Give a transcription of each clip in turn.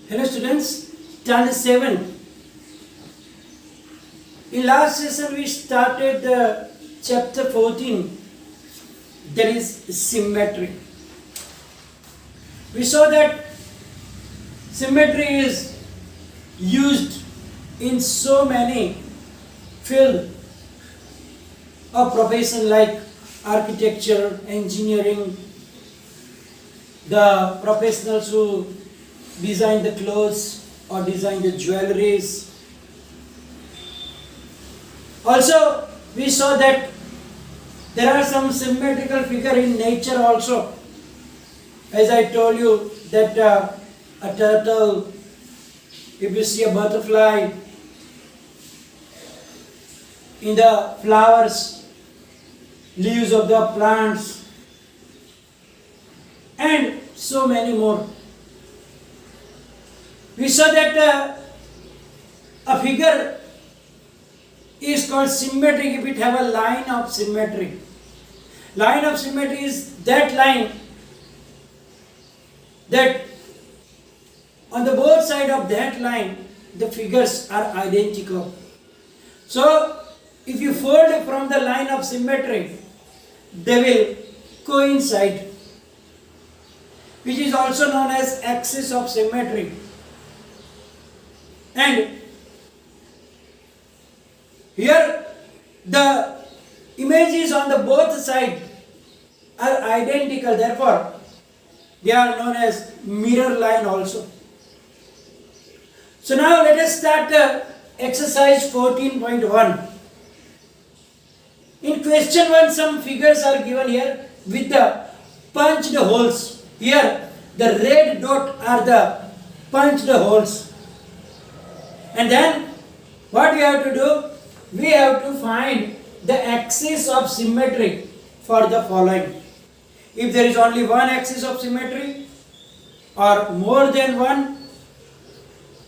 Hello students, standard 7. In last session we started the chapter 14, that is symmetry. We saw that symmetry is used in so many fields of profession like architecture, engineering, the professionals who design the clothes or design the jewelries. Also, we saw that there are some symmetrical figure in nature also. As I told you that a turtle, if you see a butterfly, in the flowers, leaves of the plants, and so many more. We saw that a figure is called symmetric if it have a line of symmetry. Line of symmetry is that line that on the both side of that line the figures are identical. So if you fold from the line of symmetry, they will coincide, which is also known as axis of symmetry. And here the images on the both sides are identical, therefore they are known as mirror line also. So now let us start exercise 14.1. In question 1 some figures are given here with the punched holes. Here the red dot are the punched holes. And then what we have to do? We have to find the axis of symmetry for the following. If there is only one axis of symmetry or more than one,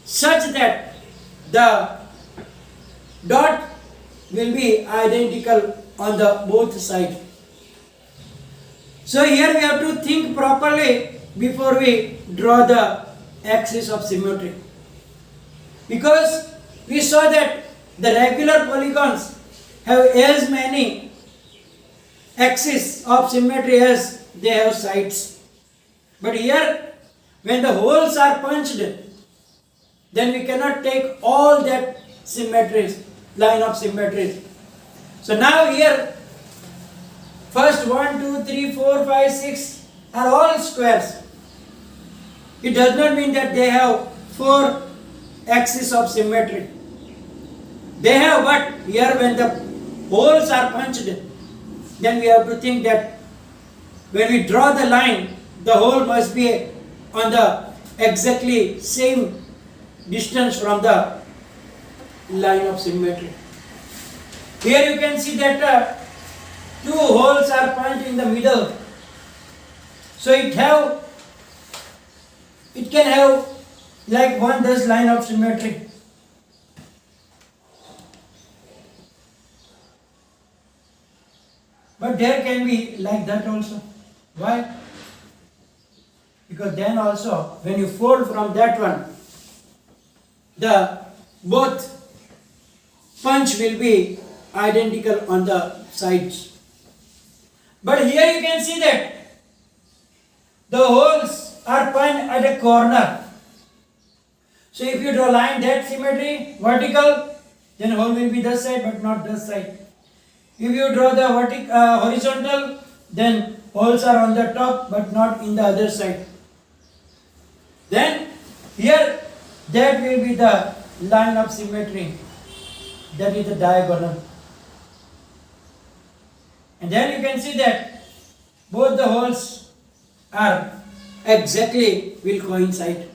such that the dot will be identical on the both sides. So here we have to think properly before we draw the axis of symmetry. Because we saw that the regular polygons have as many axes of symmetry as they have sides. But here, when the holes are punched, then we cannot take all that symmetries, line of symmetries. So now here, first 1, 2, 3, 4, 5, 6 are all squares. It does not mean that they have 4 axis of symmetry. They have, but here when the holes are punched, then we have to think that when we draw the line, the hole must be on the exactly same distance from the line of symmetry. Here you can see that 2 holes are punched in the middle. So it can have like one this line of symmetry. But there can be like that also. Why? Because then also when you fold from that one, the both punch will be identical on the sides. But here you can see that the holes are punched at a corner. So if you draw a line that symmetry vertical, then hole will be this side but not this side. If you draw the horizontal, then holes are on the top but not in the other side. Then here that will be the line of symmetry, that is the diagonal. And then you can see that both the holes are exactly will coincide.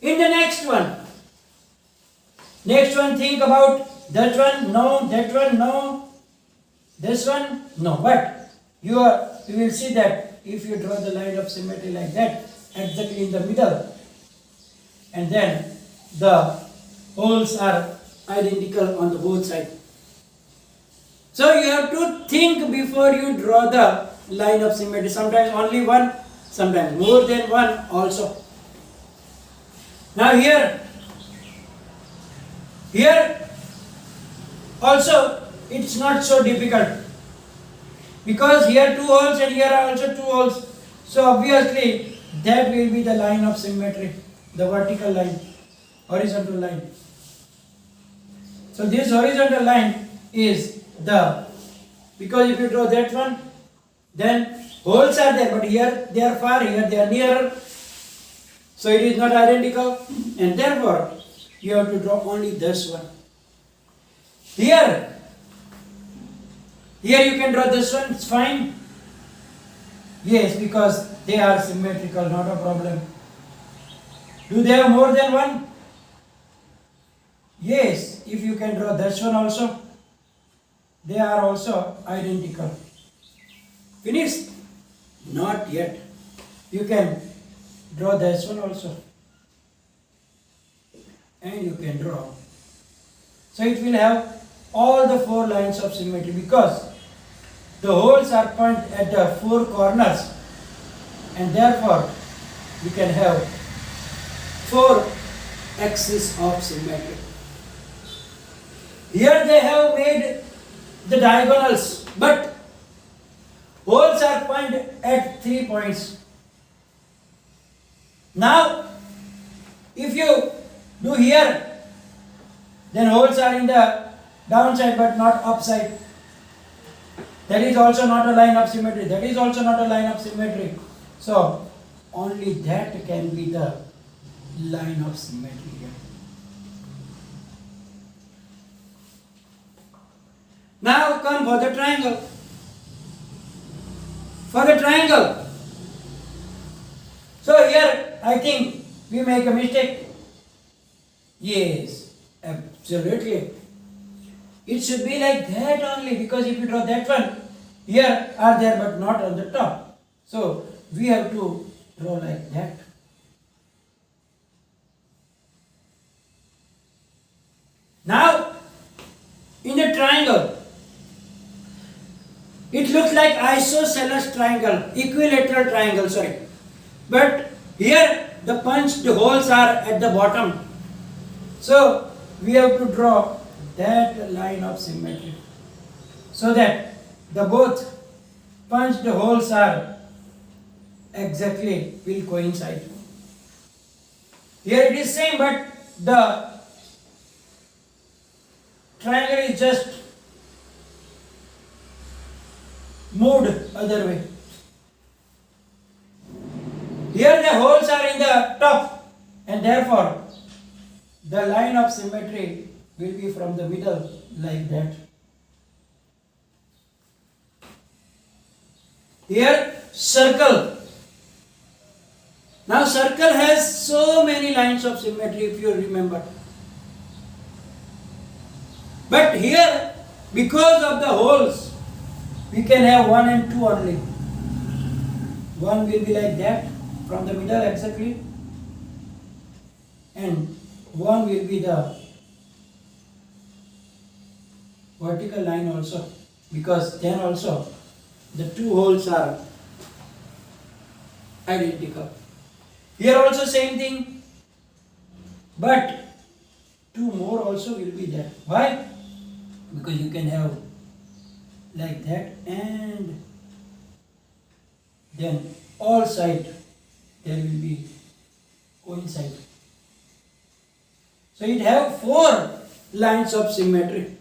In the next one, think about that one, no, that one, no, this one, no. But you will see that if you draw the line of symmetry like that, exactly in the middle, and then the holes are identical on the both sides. So you have to think before you draw the line of symmetry. Sometimes only one sometimes more than one also. Now here also it's not so difficult, because here 2 holes and here are also 2 holes. So obviously that will be the line of symmetry, the vertical line, horizontal line. So this horizontal line is because if you draw that one, then holes are there, but here they are far, here they are nearer. So it is not identical, and therefore you have to draw only this one. Here you can draw this one, it's fine. Yes, because they are symmetrical, not a problem. Do they have more than one? Yes, if you can draw this one also, they are also identical. Finished? Not yet. You can draw this one also. And you can draw. So it will have all the 4 lines of symmetry, because the holes are pointed at the 4 corners, and therefore we can have 4 axes of symmetry. Here they have made the diagonals, but holes are pointed at 3 points. Now, if you do here, then holes are in the downside but not upside. That is also not a line of symmetry. That is also not a line of symmetry. So, only that can be the line of symmetry here. Now come for the triangle. For the triangle. So here I think we make a mistake. Yes, absolutely. It should be like that only, because if you draw that one, here are there but not on the top. So we have to draw like that. Now, in the triangle, it looks like isosceles triangle, equilateral triangle, sorry. But here the punched holes are at the bottom. So we have to draw that line of symmetry, so that the both punched holes are exactly will coincide. Here it is same, but the triangle is just moved other way. Here the holes are in the top, and therefore the line of symmetry will be from the middle like that. Here circle. Now circle has so many lines of symmetry, if you remember. But here, because of the holes, we can have 1 and 2 only. One will be like that, from the middle exactly, and one will be the vertical line also, because then also the 2 holes are identical. Here also same thing, but 2 more also will be there. Why? Because you can have like that, and then all side there will be coincide. So it have 4 lines of symmetry.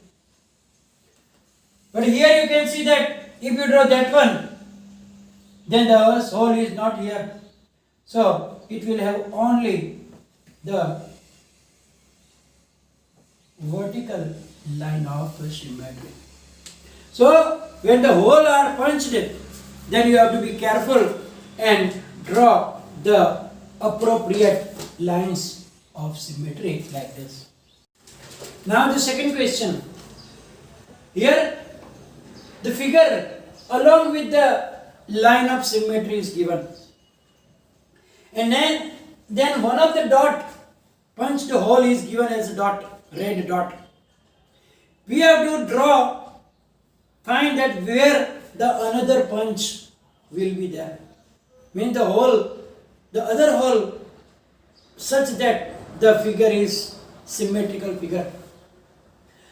But here you can see that if you draw that one, then the hole is not here. So it will have only the vertical line of symmetry. So when the hole are punched, then you have to be careful and draw the appropriate lines of symmetry like this. Now the second question. Here the figure along with the line of symmetry is given. And then one of the dot punched hole is given as a dot, red dot. We have to find that where the another punch will be there. means the other whole, such that the figure is symmetrical figure.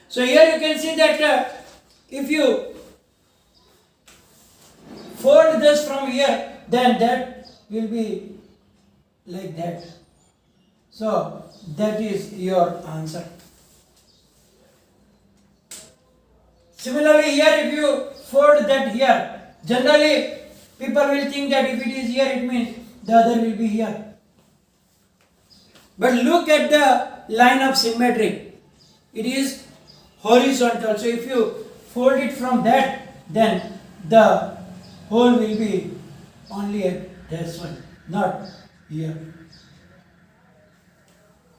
So here you can see that if you fold this from here, then that will be like that. So that is your answer. Similarly, here if you fold that here, generally people will think that if it is here, it means the other will be here. But look at the line of symmetry. It is horizontal. So if you fold it from that, then the hole will be only at this one, not here.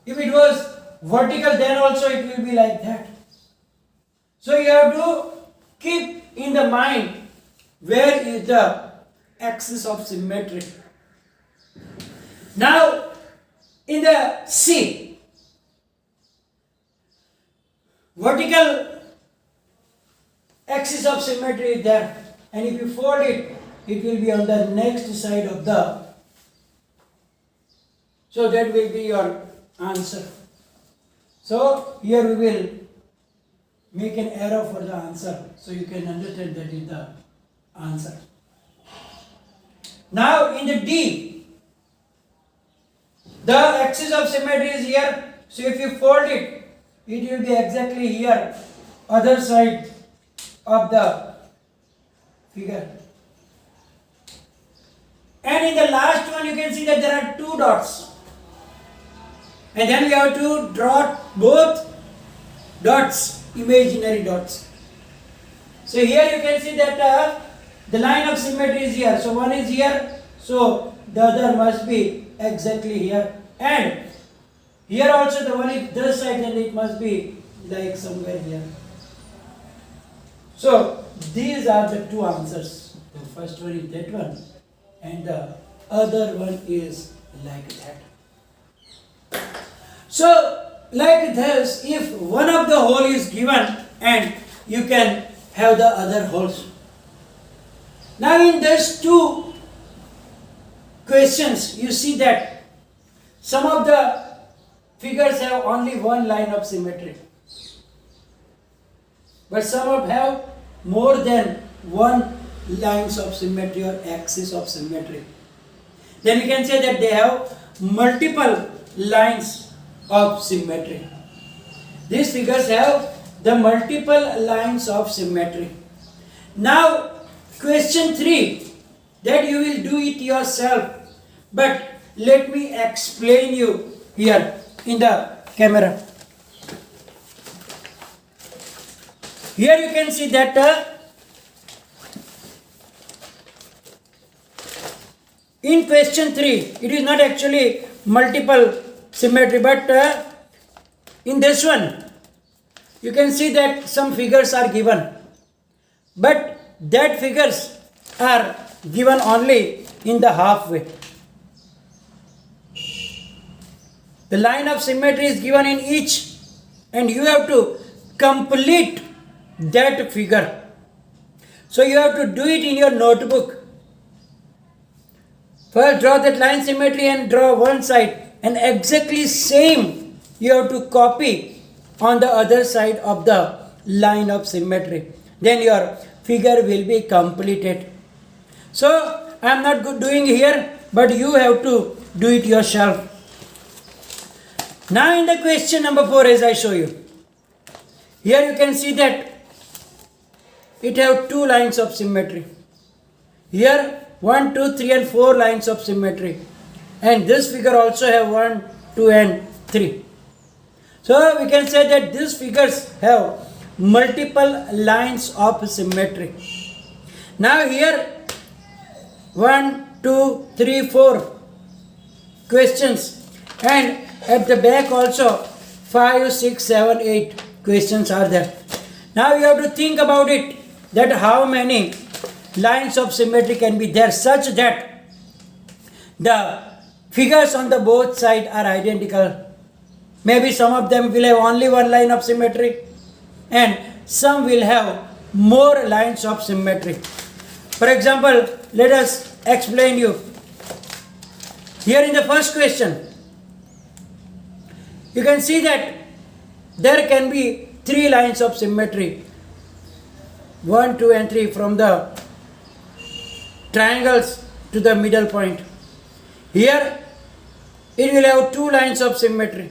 If it was vertical, then also it will be like that. So you have to keep in the mind where is the axis of symmetry. Now, in the C, vertical axis of symmetry is there, and if you fold it, it will be on the next side of the. So that will be your answer. So here we will make an arrow for the answer, so you can understand that is the answer. Now in the D, the axis of symmetry is here. So if you fold it, it will be exactly here, other side of the figure. And in the last one, you can see that there are two dots. And then we have to draw both dots, imaginary dots. So here you can see that the line of symmetry is here. So one is here, so the other must be exactly here. And here also the one is this side, and it must be like somewhere here. So these are the two answers. The first one is that one, and the other one is like that. So like this, if one of the hole is given, and you can have the other holes. Now in these two questions, you see that some of the figures have only one line of symmetry, but some of have more than one lines of symmetry or axis of symmetry. Then we can say that they have multiple lines of symmetry. These figures have the multiple lines of symmetry. Now question 3, that you will do it yourself, but let me explain you here in the camera. Here you can see that in question 3, it is not actually multiple symmetry, but in this one, you can see that some figures are given, but that figures are given only in the halfway. The line of symmetry is given in each, and you have to complete that figure. So you have to do it in your notebook. First draw that line symmetry and draw one side, and exactly same you have to copy on the other side of the line of symmetry. Then your figure will be completed. So I am not doing here, but you have to do it yourself. Now in the question number 4, as I show you, here you can see that it have two lines of symmetry. Here 1, 2, 3 and 4 lines of symmetry, and this figure also have 1, 2 and 3. So we can say that these figures have multiple lines of symmetry. Now here 1, 2, 3, 4 questions, and at the back also 5, 6, 7, 8 questions are there. Now you have to think about it, that how many lines of symmetry can be there such that the figures on the both sides are identical. Maybe some of them will have only one line of symmetry, and some will have more lines of symmetry. For example, let us explain you. Here in the first question, you can see that there can be three lines of symmetry, 1, 2 and 3 from the triangles to the middle point. Here it will have two lines of symmetry,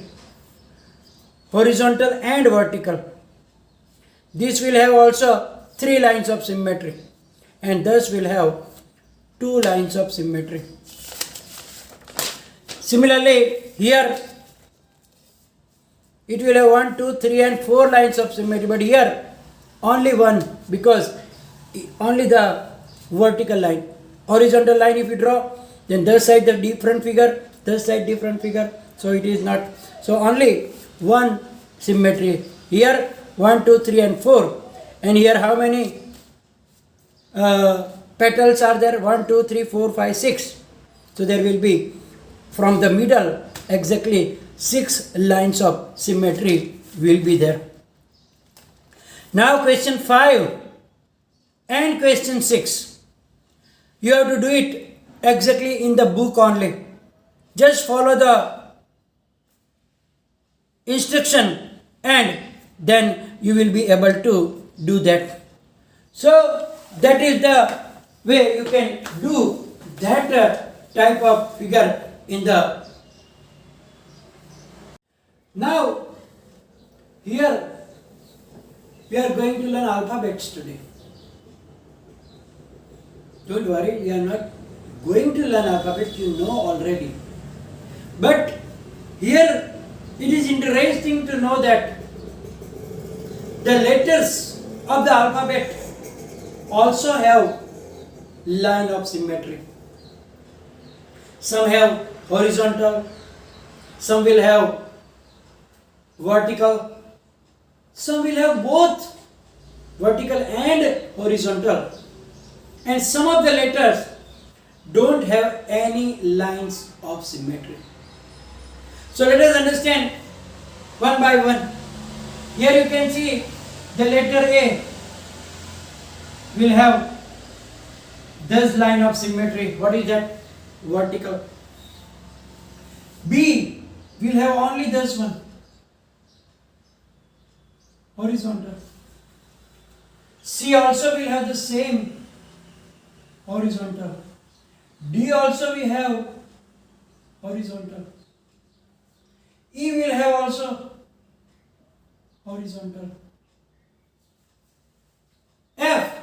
horizontal and vertical. This will have also three lines of symmetry, and thus will have two lines of symmetry. Similarly, here it will have 1, 2, 3 and 4 lines of symmetry, but here only one, because only the vertical line. Horizontal line if you draw, then this side the different figure, this side different figure, so it is not. So only one symmetry. Here 1, 2, 3 and 4, and here how many petals are there? 1, 2, 3, 4, 5, 6. So there will be from the middle exactly 6 lines of symmetry will be there. Now question 5 and question 6. You have to do it exactly in the book only. Just follow the instruction and then you will be able to do that. So that is the way you can do that type of figure in the. Now here we are going to learn alphabets today. Don't worry, we are not going to learn alphabets, you know already. But here it is interesting to know that the letters of the alphabet also have line of symmetry. Some have horizontal, some will have vertical, some will have both vertical and horizontal, and some of the letters don't have any lines of symmetry. So let us understand one by one. Here you can see the letter A will have this line of symmetry. What is that? Vertical. B will have only this one, horizontal. C also will have the same, horizontal. D also will have horizontal. E will have also horizontal. F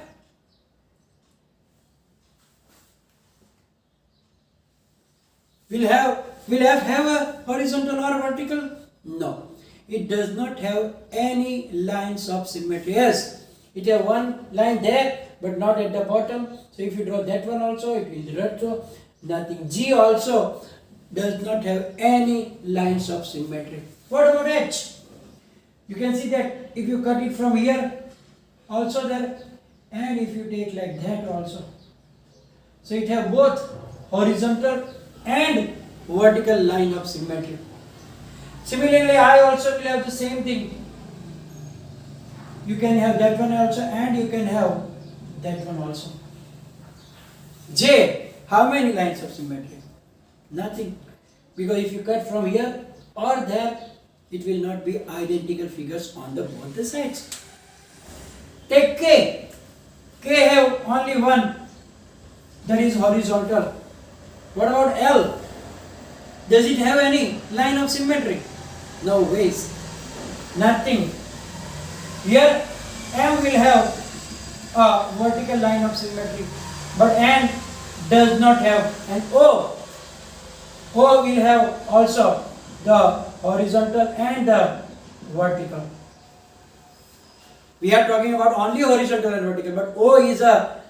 will F have a horizontal or vertical? No. It does not have any lines of symmetry. Yes, it has one line there, but not at the bottom. So if you draw that one also, it will run so nothing. G also does not have any lines of symmetry. What about H? You can see that if you cut it from here, also there, and if you take like that also. So it have both horizontal and vertical line of symmetry. Similarly, I also will have the same thing. You can have that one also and you can have that one also. J, how many lines of symmetry? Nothing. Because if you cut from here or there, it will not be identical figures on the both the sides. Take K. K have only one, that is horizontal. What about L? Does it have any line of symmetry? No ways. Nothing. Here M will have a vertical line of symmetry, but N does not have. And O will have also the horizontal and the vertical. We are talking about only horizontal and vertical, but O is a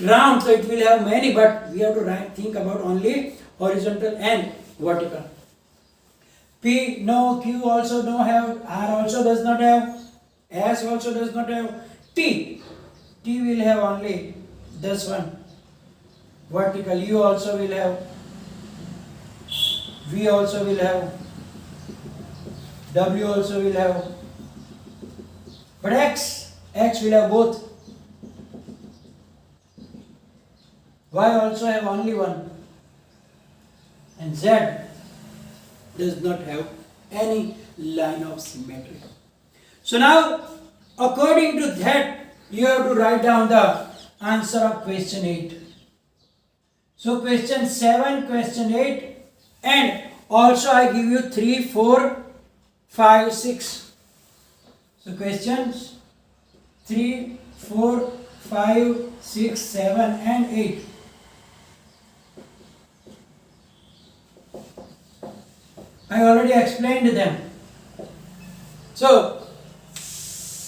round, so it will have many, but we have to think about only horizontal and vertical. P, no. Q also no have. R also does not have. S also does not have. T will have only this one, vertical. U also will have. V also will have. W also will have. But X will have both. Y also have only one. and Z does not have any line of symmetry. So now, according to that, you have to write down the answer of question 8. So question 7, question 8, and also I give you 3, 4, 5, 6. So questions 3, 4, 5, 6, 7 and 8. I already explained them. So,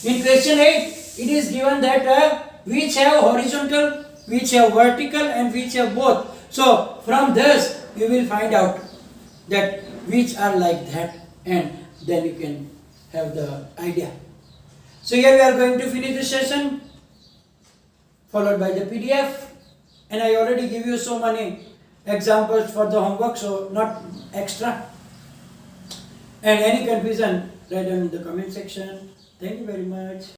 in question 8, it is given that which have horizontal, which have vertical and which have both. So, from this you will find out that which are like that, and then you can have the idea. So, here we are going to finish the session, followed by the PDF, and I already give you so many examples for the homework, so not extra. And any confusion, write down in the comment section. Thank you very much.